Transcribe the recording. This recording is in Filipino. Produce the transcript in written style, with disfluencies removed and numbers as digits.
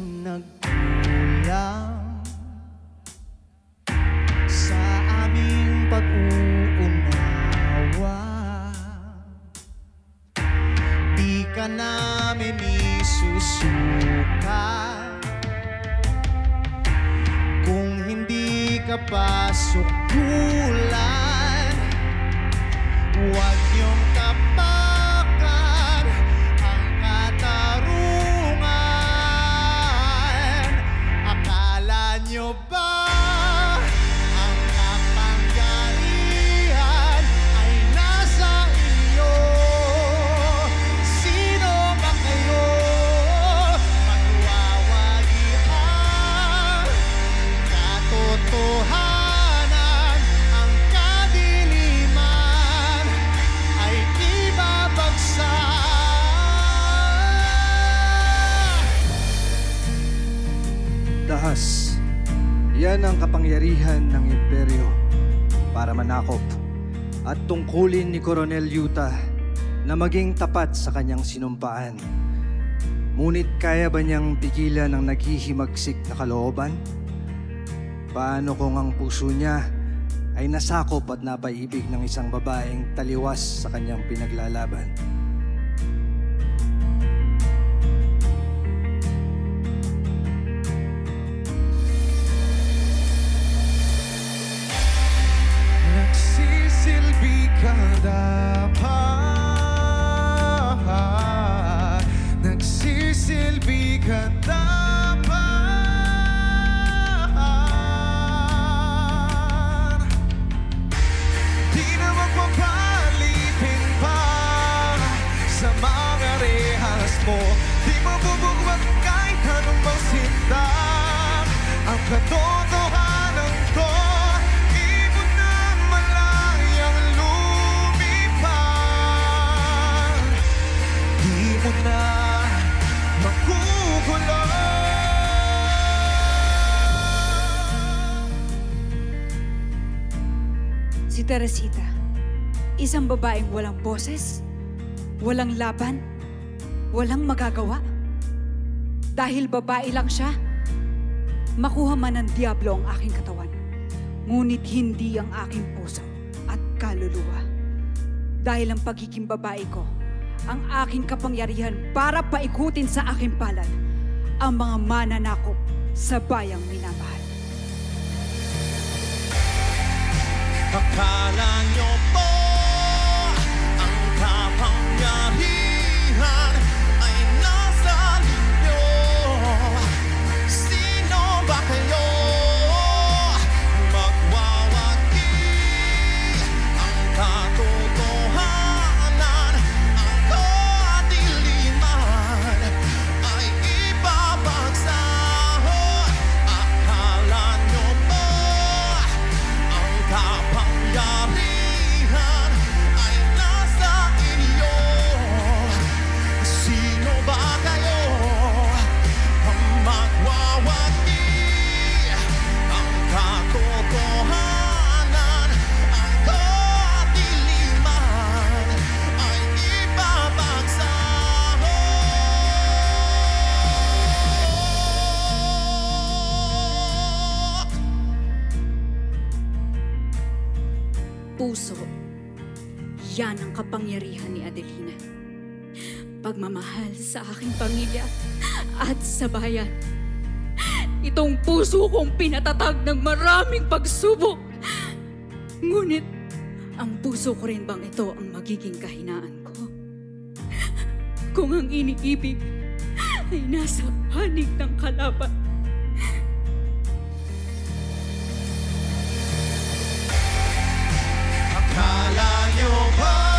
amin nagkulang sa aming pag-uunawa. Di ka namin isusuka kung hindi ka pasukulan. Huwag niyong tapakan ang katarungan. Akala niyo ba ang kapangyarihan ay nasa iyo? Sino ba kayo? Magwawagian katotohanan, ang kadiliman ay ibabagsak. Dahas, yan ang kapangyarihan ng imperyo para manakop at tungkulin ni Coronel Yuta na maging tapat sa kanyang sinumpaan. Ngunit kaya ba niyang pigilan ang naghihimagsik na kalooban? Paano kung ang puso niya ay nasakop at napaiibig ng isang babaeng taliwas sa kanyang pinaglalaban? Nagsisilbi ka dapat, nagsisilbi ka dapat. Di na magpapalipin pa sa mga rehas mo. Di mabubugwag kahit anumang sinta ang katotohanan ko. Na makukulong. Si Teresita, isang babaeng walang boses, walang laban, walang magagawa. Dahil babae lang siya, makuha man ng diablo ang aking katawan, ngunit hindi ang aking puso at kaluluwa. Dahil ang pagiging babae ko ang aking kapangyarihan para paikutin sa aking palad ang mga mananakop sa bayang minamahal. Akala niyo po ang kapangyarihan ay nasa inyo? Sino ba kayo? Magwawagi ang katotohanan, ang kadiliman ay ibabagsak. Akala niyo ba ang kapangyarihan ay nasa inyo? Sino ba kayo? Ang magwawagi ang katotohanan, ang kadiliman ay ibabagsak. Puso, yan ang kapangyarihan ni Adelina. Pagmamahal sa aking pamilya at sa bayan. Itong puso kong pinatatag ng maraming pagsubok. Ngunit, ang puso ko rin bang ito ang magiging kahinaan ko? Kung ang iniibig ay nasa panig ng kalaban. Akala niyo ba